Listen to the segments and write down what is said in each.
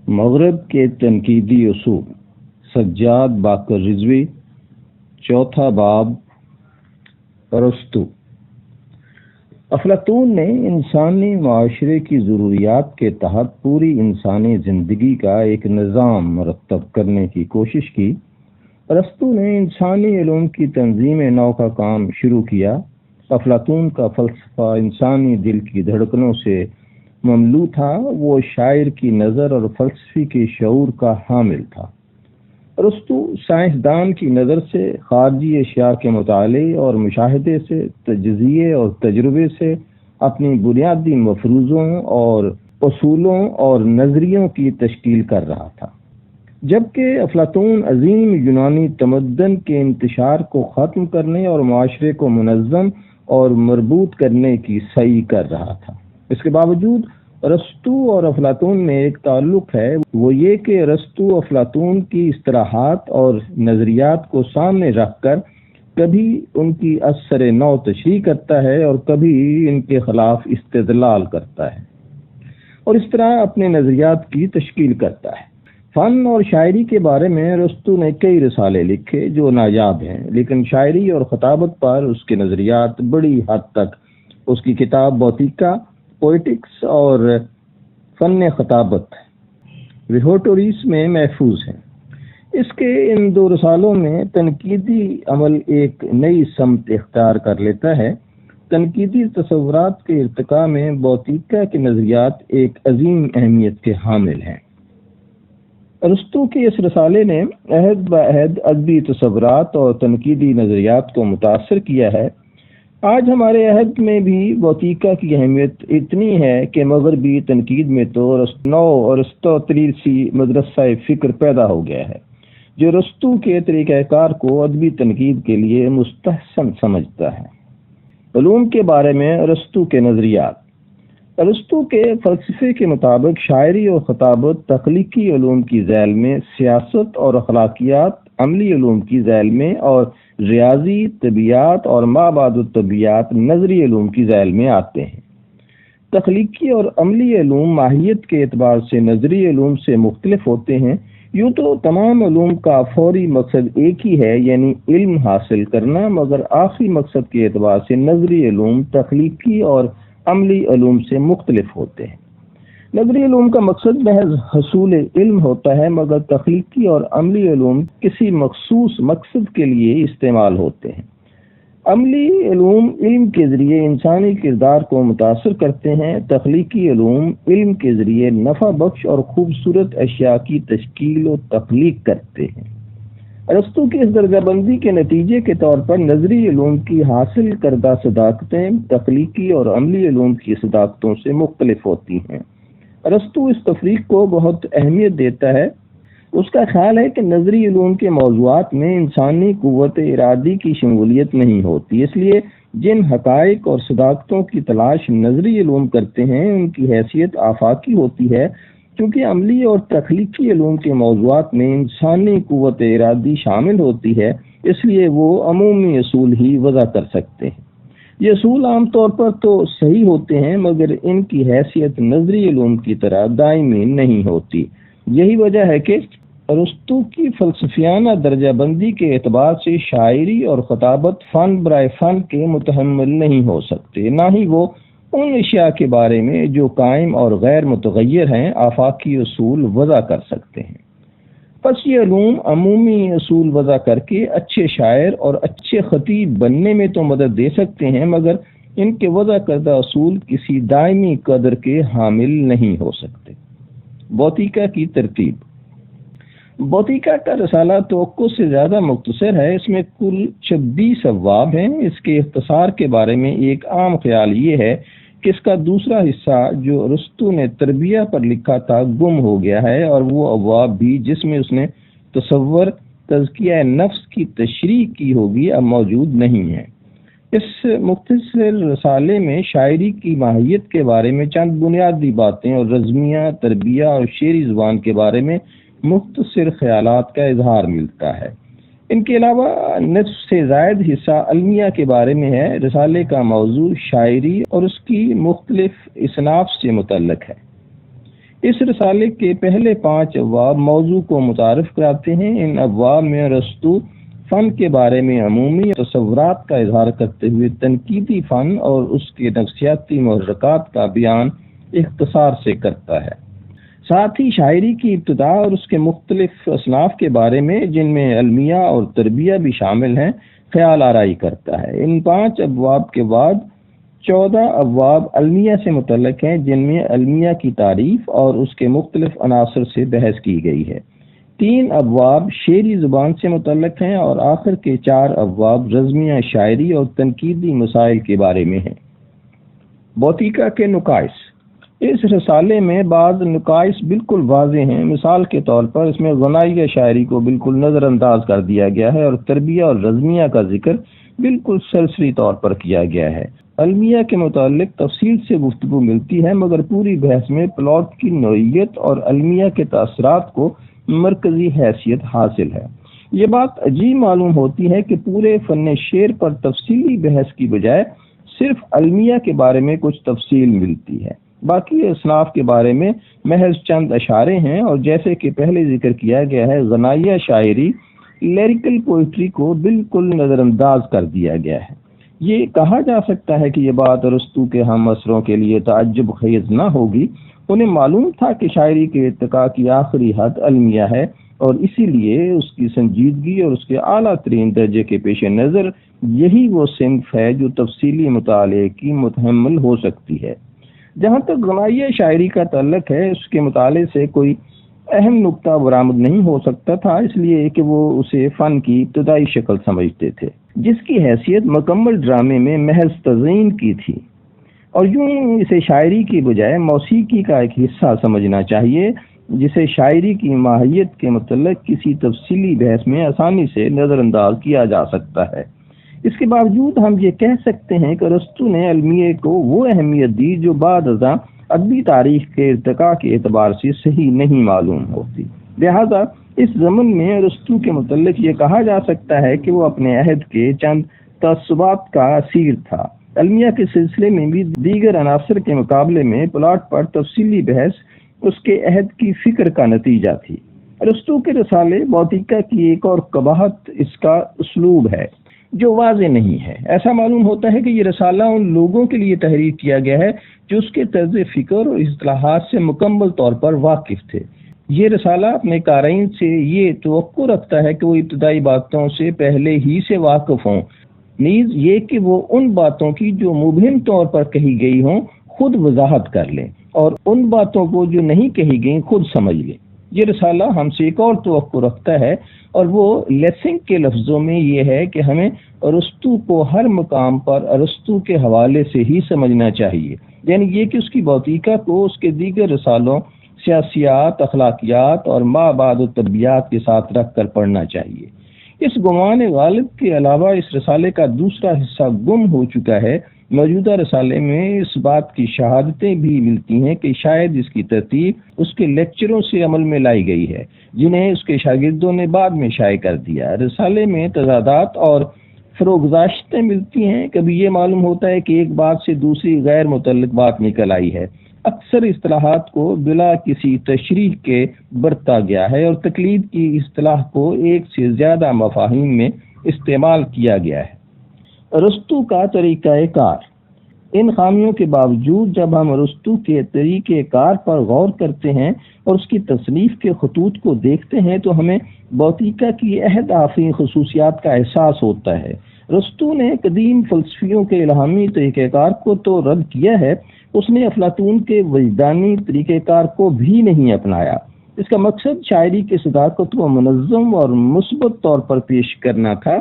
مغرب کے تنقیدی اصول، سجاد باقر رضوی، چوتھا باب، ارسطو۔ افلاطون نے انسانی معاشرے کی ضروریات کے تحت پوری انسانی زندگی کا ایک نظام مرتب کرنے کی کوشش کی۔ ارسطو نے انسانی علوم کی تنظیم نو کا کام شروع کیا۔ افلاطون کا فلسفہ انسانی دل کی دھڑکنوں سے مملو تھا، وہ شاعر کی نظر اور فلسفی کے شعور کا حامل تھا۔ ارسطو سائنسدان کی نظر سے خارجی اشیاء کے مطالعے اور مشاہدے سے، تجزیے اور تجربے سے اپنی بنیادی مفروضوں اور اصولوں اور نظریوں کی تشکیل کر رہا تھا، جبکہ افلاطون عظیم یونانی تمدن کے انتشار کو ختم کرنے اور معاشرے کو منظم اور مربوط کرنے کی سعی کر رہا تھا۔ اس کے باوجود ارسطو اور افلاطون میں ایک تعلق ہے، وہ یہ کہ ارسطو افلاطون کی اصطلاحات اور نظریات کو سامنے رکھ کر کبھی ان کی اثر نو تشریح کرتا ہے اور کبھی ان کے خلاف استدلال کرتا ہے، اور اس طرح اپنے نظریات کی تشکیل کرتا ہے۔ فن اور شاعری کے بارے میں ارسطو نے کئی رسالے لکھے جو نایاب ہیں، لیکن شاعری اور خطابت پر اس کے نظریات بڑی حد تک اس کی کتاب بوتیکا، پوئٹکس اور فن خطابت ریہوٹوریس میں محفوظ ہیں۔ اس کے ان دو رسالوں میں تنقیدی عمل ایک نئی سمت اختیار کر لیتا ہے۔ تنقیدی تصورات کے ارتقاء میں بوتیکا کے نظریات ایک عظیم اہمیت کے حامل ہیں۔ ارسطو کے اس رسالے نے عہد بعہد ادبی تصورات اور تنقیدی نظریات کو متاثر کیا ہے۔ آج ہمارے عہد میں بھی بوتیکا کی اہمیت اتنی ہے کہ مغربی تنقید میں تو نو ارسطوطلسی مدرسہ فکر پیدا ہو گیا ہے، جو ارسطو کے طریقہ کار کو ادبی تنقید کے لیے مستحسن سمجھتا ہے۔ علوم کے بارے میں ارسطو کے نظریات۔ ارسطو کے فلسفے کے مطابق شاعری اور خطابت تخلیقی علوم کی ذیل میں، سیاست اور اخلاقیات عملی علوم کی ذیل میں، اور ریاضی، طبیعیات اور ما بعد الطبیعیات نظری علوم کی ذیل میں آتے ہیں۔ تخلیقی اور عملی علوم ماہیت کے اعتبار سے نظری علوم سے مختلف ہوتے ہیں۔ یوں تو تمام علوم کا فوری مقصد ایک ہی ہے، یعنی علم حاصل کرنا، مگر آخری مقصد کے اعتبار سے نظری علوم تخلیقی اور عملی علوم سے مختلف ہوتے ہیں۔ نظری علوم کا مقصد محض حصول علم ہوتا ہے، مگر تخلیقی اور عملی علوم کسی مخصوص مقصد کے لیے استعمال ہوتے ہیں۔ عملی علوم علم کے ذریعے انسانی کردار کو متاثر کرتے ہیں، تخلیقی علوم علم کے ذریعے نفع بخش اور خوبصورت اشیاء کی تشکیل و تخلیق کرتے ہیں۔ ارسطو کی اس درجہ بندی کے نتیجے کے طور پر نظری علوم کی حاصل کردہ صداقتیں تخلیقی اور عملی علوم کی صداقتوں سے مختلف ہوتی ہیں۔ ارسطو اس تفریق کو بہت اہمیت دیتا ہے۔ اس کا خیال ہے کہ نظری علوم کے موضوعات میں انسانی قوت ارادی کی شمولیت نہیں ہوتی، اس لیے جن حقائق اور صداقتوں کی تلاش نظری علوم کرتے ہیں ان کی حیثیت آفاقی ہوتی ہے، کیونکہ عملی اور تخلیقی علوم کے موضوعات میں انسانی قوت ارادی شامل ہوتی ہے، اس لیے وہ عمومی اصول ہی وضع کر سکتے ہیں۔ یہ اصول عام طور پر تو صحیح ہوتے ہیں، مگر ان کی حیثیت نظری علوم کی طرح دائمی نہیں ہوتی۔ یہی وجہ ہے کہ ارسطو کی فلسفیانہ درجہ بندی کے اعتبار سے شاعری اور خطابت فن برائے فن کے متحمل نہیں ہو سکتے، نہ ہی وہ ان اشیاء کے بارے میں جو قائم اور غیر متغیر ہیں آفاقی اصول وضع کر سکتے ہیں۔ پس یہ علوم عمومی اصول وضع کر کے اچھے شاعر اور اچھے خطیب بننے میں تو مدد دے سکتے ہیں، مگر ان کے وضع کردہ اصول کسی دائمی قدر کے حامل نہیں ہو سکتے۔ بوتیکا کی ترتیب۔ بوتیکا کا رسالہ توقع سے زیادہ مختصر ہے، اس میں کل 26 ابواب ہیں۔ اس کے اختصار کے بارے میں ایک عام خیال یہ ہے کہ اس کا دوسرا حصہ جو ارسطو نے تربیہ پر لکھا تھا گم ہو گیا ہے، اور وہ ابواب بھی جس میں اس نے تصور، تزکیہ نفس کی تشریح کی ہوگی اب موجود نہیں ہیں۔ اس مختصر رسالے میں شاعری کی ماہیت کے بارے میں چند بنیادی باتیں اور رزمیہ، تربیہ اور شعری زبان کے بارے میں مختصر خیالات کا اظہار ملتا ہے۔ ان کے علاوہ نصف سے زائد حصہ المیہ کے بارے میں ہے۔ رسالے کا موضوع شاعری اور اس کی مختلف اصناف سے متعلق ہے۔ اس رسالے کے پہلے 5 ابواب موضوع کو متعارف کراتے ہیں۔ ان ابواب میں ارسطو فن کے بارے میں عمومی تصورات کا اظہار کرتے ہوئے تنقیدی فن اور اس کے نفسیاتی محرکات کا بیان اختصار سے کرتا ہے۔ ساتھ ہی شاعری کی ابتدا اور اس کے مختلف اصناف کے بارے میں، جن میں علمیہ اور تربیہ بھی شامل ہیں، خیال آرائی کرتا ہے۔ ان 5 ابواب کے بعد 14 ابواب علمیہ سے متعلق ہیں، جن میں علمیہ کی تعریف اور اس کے مختلف عناصر سے بحث کی گئی ہے۔ 3 ابواب شعری زبان سے متعلق ہیں اور آخر کے 4 ابواب رزمیہ شاعری اور تنقیدی مسائل کے بارے میں ہیں۔ بوتیکا کے نقائص۔ اس رسالے میں بعض نقائص بالکل واضح ہیں۔ مثال کے طور پر اس میں غنائیہ شاعری کو بالکل نظر انداز کر دیا گیا ہے اور تربیہ اور رزمیہ کا ذکر بالکل سرسری طور پر کیا گیا ہے۔ علمیہ کے متعلق تفصیل سے گفتگو ملتی ہے، مگر پوری بحث میں پلاٹ کی نوعیت اور علمیہ کے تاثرات کو مرکزی حیثیت حاصل ہے۔ یہ بات عجیب معلوم ہوتی ہے کہ پورے فن شعر پر تفصیلی بحث کی بجائے صرف علمیہ کے بارے میں کچھ تفصیل ملتی ہے۔ باقی اصناف کے بارے میں محض چند اشارے ہیں، اور جیسے کہ پہلے ذکر کیا گیا ہے، غنائیہ شاعری لیریکل پوئٹری کو بالکل نظر انداز کر دیا گیا ہے۔ یہ کہا جا سکتا ہے کہ یہ بات ارسطو کے ہم عصروں کے لیے تعجب خیز نہ ہوگی۔ انہیں معلوم تھا کہ شاعری کے ارتقاء کی آخری حد علمیہ ہے، اور اسی لیے اس کی سنجیدگی اور اس کے اعلیٰ ترین درجے کے پیش نظر یہی وہ صنف ہے جو تفصیلی مطالعے کی متحمل ہو سکتی ہے۔ جہاں تک غنائیہ شاعری کا تعلق ہے، اس کے مطالعے سے کوئی اہم نقطہ برآمد نہیں ہو سکتا تھا، اس لیے کہ وہ اسے فن کی ابتدائی شکل سمجھتے تھے، جس کی حیثیت مکمل ڈرامے میں محض تزئین کی تھی، اور یوں اسے شاعری کی بجائے موسیقی کا ایک حصہ سمجھنا چاہیے، جسے شاعری کی ماہیت کے متعلق کسی تفصیلی بحث میں آسانی سے نظر انداز کیا جا سکتا ہے۔ اس کے باوجود ہم یہ کہہ سکتے ہیں کہ ارسطو نے علمیہ کو وہ اہمیت دی جو بعد ازاں ادبی تاریخ کے ارتقاء کے اعتبار سے صحیح نہیں معلوم ہوتی۔ لہذا اس ضمن میں ارسطو کے متعلق یہ کہا جا سکتا ہے کہ وہ اپنے عہد کے چند تعصبات کا اسیر تھا۔ علمیہ کے سلسلے میں بھی دیگر عناصر کے مقابلے میں پلاٹ پر تفصیلی بحث اس کے عہد کی فکر کا نتیجہ تھی۔ ارسطو کے رسالے بوتیکا کی ایک اور قباحت اس کا اسلوب ہے، جو واضح نہیں ہے۔ ایسا معلوم ہوتا ہے کہ یہ رسالہ ان لوگوں کے لیے تحریر کیا گیا ہے جو اس کے طرز فکر اور اصطلاحات سے مکمل طور پر واقف تھے۔ یہ رسالہ اپنے قارئین سے یہ توقع رکھتا ہے کہ وہ ابتدائی باتوں سے پہلے ہی سے واقف ہوں، نیز یہ کہ وہ ان باتوں کی جو مبہم طور پر کہی گئی ہوں خود وضاحت کر لیں، اور ان باتوں کو جو نہیں کہی گئیں خود سمجھ لیں۔ یہ رسالہ ہم سے ایک اور توقع رکھتا ہے، اور وہ لیسنگ کے لفظوں میں یہ ہے کہ ہمیں ارسطو کو ہر مقام پر ارسطو کے حوالے سے ہی سمجھنا چاہیے، یعنی یہ کہ اس کی بوتیکا کو اس کے دیگر رسالوں سیاسیات، اخلاقیات اور ما بعد الطبیعات کے ساتھ رکھ کر پڑھنا چاہیے۔ اس گمان غالب کے علاوہ اس رسالے کا دوسرا حصہ گم ہو چکا ہے۔ موجودہ رسالے میں اس بات کی شہادتیں بھی ملتی ہیں کہ شاید اس کی ترتیب اس کے لیکچروں سے عمل میں لائی گئی ہے، جنہیں اس کے شاگردوں نے بعد میں شائع کر دیا۔ رسالے میں تضادات اور فروگزاشتیں ملتی ہیں۔ کبھی یہ معلوم ہوتا ہے کہ ایک بات سے دوسری غیر متعلق بات نکل آئی ہے۔ اکثر اصطلاحات کو بلا کسی تشریح کے برتا گیا ہے، اور تقلید کی اصطلاح کو ایک سے زیادہ مفاہیم میں استعمال کیا گیا ہے۔ ارسطو کا طریقہ کار۔ ان خامیوں کے باوجود جب ہم ارسطو کے طریقہ کار پر غور کرتے ہیں اور اس کی تصنیف کے خطوط کو دیکھتے ہیں تو ہمیں بوتیکا کی عہد آفرین خصوصیات کا احساس ہوتا ہے۔ ارسطو نے قدیم فلسفیوں کے الہامی طریقہ کار کو تو رد کیا ہے، اس نے افلاطون کے وجدانی طریقہ کار کو بھی نہیں اپنایا۔ اس کا مقصد شاعری کی صداقت کو منظم اور مثبت طور پر پیش کرنا تھا۔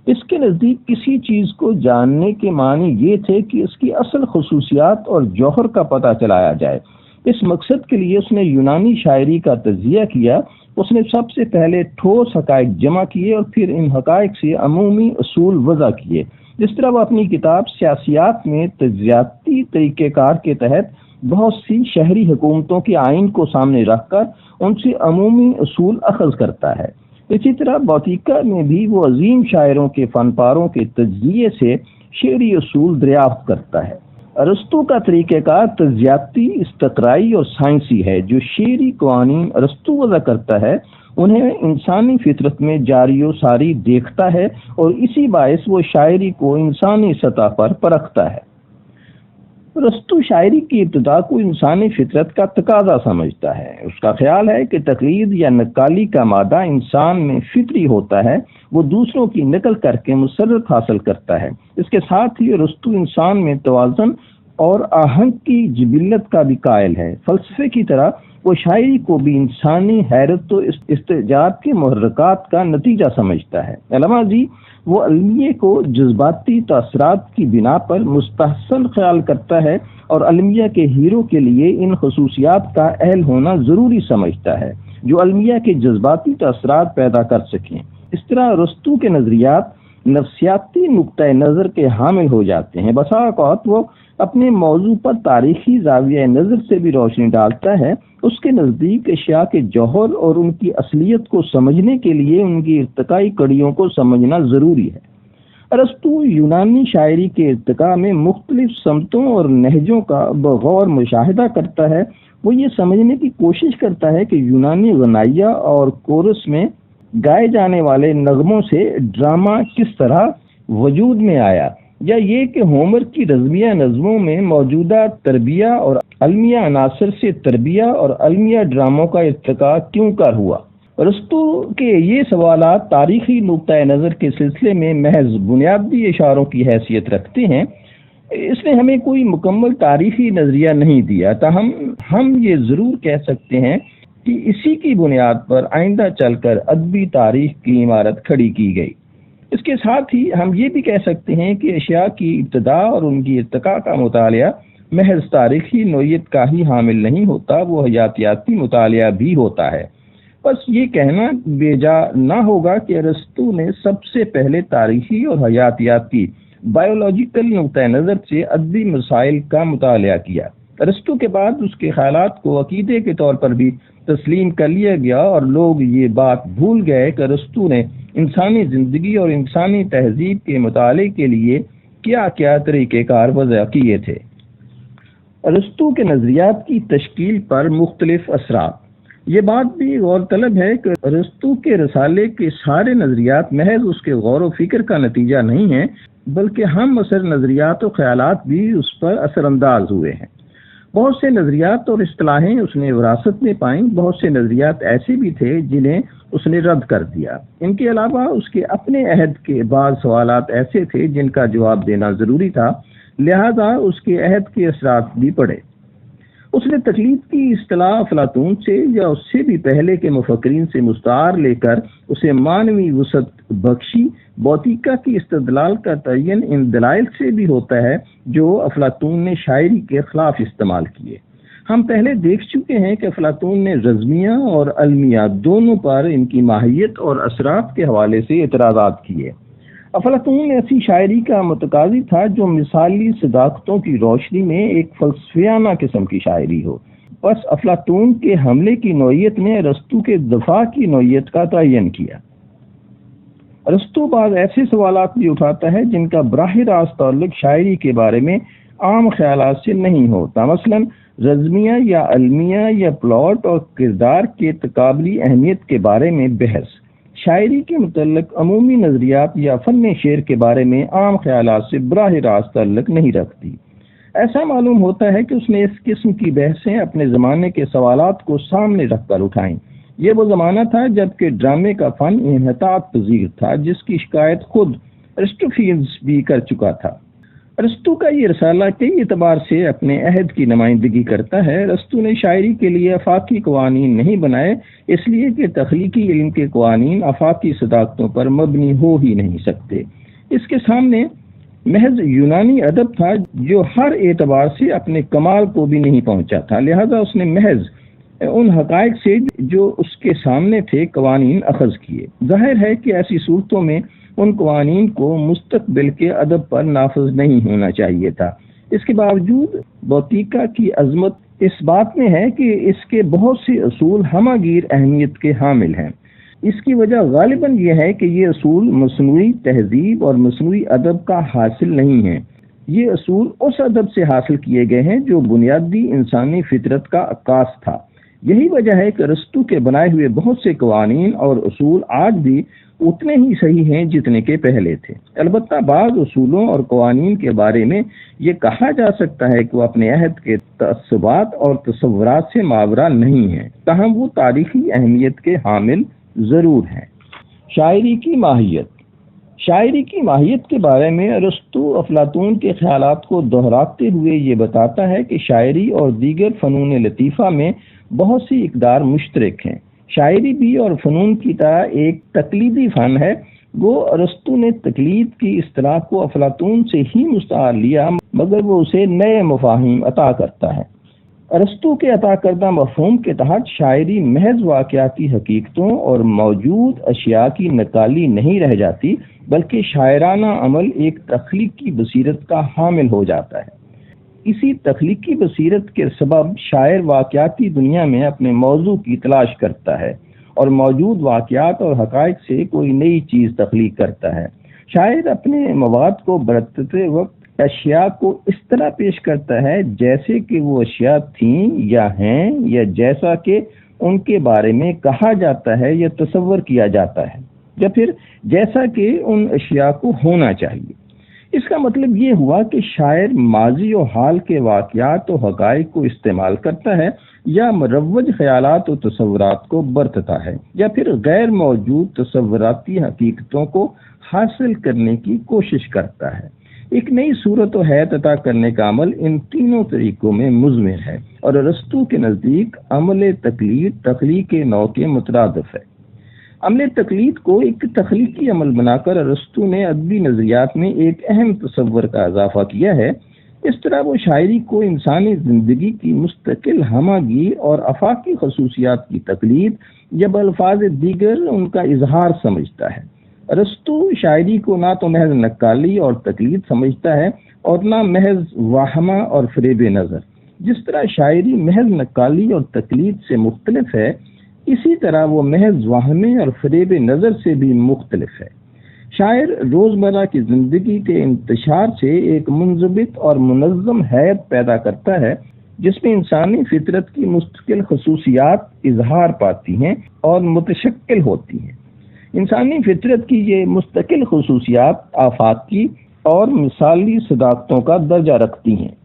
اس کے نزدیک کسی چیز کو جاننے کے معنی یہ تھے کہ اس کی اصل خصوصیات اور جوہر کا پتہ چلایا جائے۔ اس مقصد کے لیے اس نے یونانی شاعری کا تجزیہ کیا۔ اس نے سب سے پہلے ٹھوس حقائق جمع کیے اور پھر ان حقائق سے عمومی اصول وضع کیے۔ جس طرح وہ اپنی کتاب سیاسیات میں تجزیاتی طریقہ کار کے تحت بہت سی شہری حکومتوں کے آئین کو سامنے رکھ کر ان سے عمومی اصول اخذ کرتا ہے، اسی طرح بوتیکا میں بھی وہ عظیم شاعروں کے فن پاروں کے تجزیے سے شعری اصول دریافت کرتا ہے ارسطو کا طریقہ کار تجزیاتی، استقرائی اور سائنسی ہے۔ جو شعری قوانین ارسطو وضع کرتا ہے انہیں انسانی فطرت میں جاری و ساری دیکھتا ہے، اور اسی باعث وہ شاعری کو انسانی سطح پر پرکھتا ہے۔ ارسطو شاعری کی ابتدا کو انسانی فطرت کا تقاضا سمجھتا ہے۔ اس کا خیال ہے کہ تقلید یا نقالی کا مادہ انسان میں فطری ہوتا ہے، وہ دوسروں کی نقل کر کے مسرت حاصل کرتا ہے۔ اس کے ساتھ ہی ارسطو انسان میں توازن اور آہنگ کی جبلت کا بھی قائل ہے۔ فلسفے کی طرح وہ شاعری کو بھی انسانی حیرت و استعجاب کے محرکات کا نتیجہ سمجھتا ہے۔ علامہ جی وہ المیہ کو جذباتی تاثرات کی بنا پر مستحسن خیال کرتا ہے اور المیہ کے ہیرو کے لیے ان خصوصیات کا اہل ہونا ضروری سمجھتا ہے جو المیہ کے جذباتی تاثرات پیدا کر سکیں۔ اس طرح ارسطو کے نظریات نفسیاتی نقطۂ نظر کے حامل ہو جاتے ہیں۔ بسا اوقات وہ اپنے موضوع پر تاریخی زاویہ نظر سے بھی روشنی ڈالتا ہے۔ اس کے نزدیک اشیاء کے جوہر اور ان کی اصلیت کو سمجھنے کے لیے ان کی ارتقائی کڑیوں کو سمجھنا ضروری ہے۔ ارسطو یونانی شاعری کے ارتقاء میں مختلف سمتوں اور نہجوں کا بغور مشاہدہ کرتا ہے۔ وہ یہ سمجھنے کی کوشش کرتا ہے کہ یونانی غنائیہ اور کورس میں گائے جانے والے نغموں سے ڈرامہ کس طرح وجود میں آیا، یا یہ کہ ہومر کی رزمیہ نظموں میں موجودہ تربیہ اور المیہ عناصر سے تربیہ اور المیہ ڈراموں کا ارتقاء کیوں کر ہوا۔ ارسطو کے یہ سوالات تاریخی نقطۂ نظر کے سلسلے میں محض بنیادی اشاروں کی حیثیت رکھتے ہیں۔ اس نے ہمیں کوئی مکمل تاریخی نظریہ نہیں دیا، تاہم ہم یہ ضرور کہہ سکتے ہیں کہ اسی کی بنیاد پر آئندہ چل کر ادبی تاریخ کی عمارت کھڑی کی گئی۔ اس کے ساتھ ہی ہم یہ بھی کہہ سکتے ہیں کہ اشیاء کی ابتدا اور ان کی ارتقاء کا مطالعہ محض تاریخی نوعیت کا ہی حامل نہیں ہوتا، وہ حیاتیاتی مطالعہ بھی ہوتا ہے۔ بس یہ کہنا بے جا نہ ہوگا کہ ارسطو نے سب سے پہلے تاریخی اور حیاتیاتی بایولوجیکل نقطۂ نظر سے ادبی مسائل کا مطالعہ کیا۔ ارسطو کے بعد اس کے خیالات کو عقیدے کے طور پر بھی تسلیم کر لیا گیا، اور لوگ یہ بات بھول گئے کہ ارسطو نے انسانی زندگی اور انسانی تہذیب کے مطالعے کے لیے کیا کیا طریقہ کار وضع کیے تھے۔ ارسطو کے نظریات کی تشکیل پر مختلف اثرات۔ یہ بات بھی غور طلب ہے کہ ارسطو کے رسالے کے سارے نظریات محض اس کے غور و فکر کا نتیجہ نہیں ہیں، بلکہ ہم اثر نظریات و خیالات بھی اس پر اثر انداز ہوئے ہیں۔ بہت سے نظریات اور اصطلاحیں اس نے وراثت میں پائیں، بہت سے نظریات ایسے بھی تھے جنہیں اس نے رد کر دیا۔ ان کے علاوہ اس کے اپنے عہد کے بعض سوالات ایسے تھے جن کا جواب دینا ضروری تھا، لہذا اس کے عہد کے اثرات بھی پڑے۔ اس نے تقلید کی اصطلاح افلاطون سے یا اس سے بھی پہلے کے مفکرین سے مستعار لے کر اسے معنوی وسعت بخشی۔ بوتیکا کی استدلال کا تعین ان دلائل سے بھی ہوتا ہے جو افلاطون نے شاعری کے خلاف استعمال کیے۔ ہم پہلے دیکھ چکے ہیں کہ افلاطون نے رزمیہ اور المیہ دونوں پر ان کی ماہیت اور اثرات کے حوالے سے اعتراضات کیے۔ افلاطون ایسی شاعری کا متقاضی تھا جو مثالی صداقتوں کی روشنی میں ایک فلسفیانہ قسم کی شاعری ہو۔ بس افلاطون کے حملے کی نوعیت نے ارسطو کے دفاع کی نوعیت کا تعین کیا۔ ارسطو بعض ایسے سوالات بھی اٹھاتا ہے جن کا براہ راست تعلق شاعری کے بارے میں عام خیالات سے نہیں ہوتا، مثلا رزمیہ یا المیہ یا پلاٹ اور کردار کے تقابلی اہمیت کے بارے میں بحث۔ شاعری کے متعلق عمومی نظریات یا فن شعر کے بارے میں عام خیالات سے براہ راست تعلق نہیں رکھتی۔ ایسا معلوم ہوتا ہے کہ اس نے اس قسم کی بحثیں اپنے زمانے کے سوالات کو سامنے رکھ کر اٹھائیں۔ یہ وہ زمانہ تھا جب کہ ڈرامے کا فن انحطاط پذیر تھا، جس کی شکایت خود ارسطوفینز بھی کر چکا تھا۔ ارسطو کا یہ رسالہ کئی اعتبار سے اپنے عہد کی نمائندگی کرتا ہے۔ ارسطو نے شاعری کے لیے آفاقی قوانین نہیں بنائے، اس لیے کہ تخلیقی علم کے قوانین آفاقی صداقتوں پر مبنی ہو ہی نہیں سکتے۔ اس کے سامنے محض یونانی ادب تھا جو ہر اعتبار سے اپنے کمال کو بھی نہیں پہنچا تھا، لہذا اس نے محض ان حقائق سے جو اس کے سامنے تھے قوانین اخذ کیے۔ ظاہر ہے کہ ایسی صورتوں میں ان قوانین کو مستقبل کے ادب پر نافذ نہیں ہونا چاہیے تھا۔ اس کے باوجود بوتیکا کی عظمت اس بات میں ہے کہ اس کے بہت سے اصول ہمہ گیر اہمیت کے حامل ہیں۔ اس کی وجہ غالباً یہ ہے کہ یہ اصول مصنوعی تہذیب اور مصنوعی ادب کا حاصل نہیں ہیں، یہ اصول اس ادب سے حاصل کیے گئے ہیں جو بنیادی انسانی فطرت کا عکاس تھا۔ یہی وجہ ہے کہ ارسطو کے بنائے ہوئے بہت سے قوانین اور اصول آج بھی اتنے ہی صحیح ہیں جتنے کے پہلے تھے۔ البتہ بعض اصولوں اور قوانین کے بارے میں یہ کہا جا سکتا ہے کہ وہ اپنے عہد کے تعصبات اور تصورات سے ماورا نہیں ہیں، تاہم وہ تاریخی اہمیت کے حامل ضرور ہیں۔ شاعری کی ماہیت۔ شاعری کی ماہیت کے بارے میں ارسطو افلاطون کے خیالات کو دہراتے ہوئے یہ بتاتا ہے کہ شاعری اور دیگر فنون لطیفہ میں بہت سی اقدار مشترک ہیں۔ شاعری بھی اور فنون کی طرح ایک تقلیدی فن ہے۔ گو ارسطو نے تقلید کی اصطلاح کو افلاطون سے ہی مستعار لیا، مگر وہ اسے نئے مفاہیم عطا کرتا ہے۔ ارسطو کے عطا کردہ مفہوم کے تحت شاعری محض واقعاتی حقیقتوں اور موجود اشیاء کی نقالی نہیں رہ جاتی، بلکہ شاعرانہ عمل ایک تخلیقی بصیرت کا حامل ہو جاتا ہے۔ اسی تخلیقی بصیرت کے سبب شاعر واقعاتی دنیا میں اپنے موضوع کی تلاش کرتا ہے اور موجود واقعات اور حقائق سے کوئی نئی چیز تخلیق کرتا ہے۔ شاعر اپنے مواد کو برتتے وقت اشیاء کو اس طرح پیش کرتا ہے جیسے کہ وہ اشیاء تھیں یا ہیں، یا جیسا کہ ان کے بارے میں کہا جاتا ہے یا تصور کیا جاتا ہے، یا پھر جیسا کہ ان اشیاء کو ہونا چاہیے۔ اس کا مطلب یہ ہوا کہ شاعر ماضی و حال کے واقعات و حقائق کو استعمال کرتا ہے، یا مروج خیالات و تصورات کو برتتا ہے، یا پھر غیر موجود تصوراتی حقیقتوں کو حاصل کرنے کی کوشش کرتا ہے۔ ایک نئی صورت و حیت عطا کرنے کا عمل ان تینوں طریقوں میں مضمر ہے، اور ارسطو کے نزدیک عمل تقلید تخلیق نو کے مترادف ہے۔ عمل تقلید کو ایک تخلیقی عمل بنا کر ارسطو نے ادبی نظریات میں ایک اہم تصور کا اضافہ کیا ہے۔ اس طرح وہ شاعری کو انسانی زندگی کی مستقل ہمہ گیر اور آفاقی خصوصیات کی تقلید یا بالفاظ دیگر ان کا اظہار سمجھتا ہے۔ ارسطو شاعری کو نہ تو محض نقالی اور تقلید سمجھتا ہے اور نہ محض واہمہ اور فریب نظر۔ جس طرح شاعری محض نقالی اور تقلید سے مختلف ہے، اسی طرح وہ محض واہمے اور فریب نظر سے بھی مختلف ہے۔ شاعر روزمرہ کی زندگی کے انتشار سے ایک منضبط اور منظم حیت پیدا کرتا ہے جس میں انسانی فطرت کی مستقل خصوصیات اظہار پاتی ہیں اور متشکل ہوتی ہیں۔ انسانی فطرت کی یہ مستقل خصوصیات آفاقی اور مثالی صداقتوں کا درجہ رکھتی ہیں۔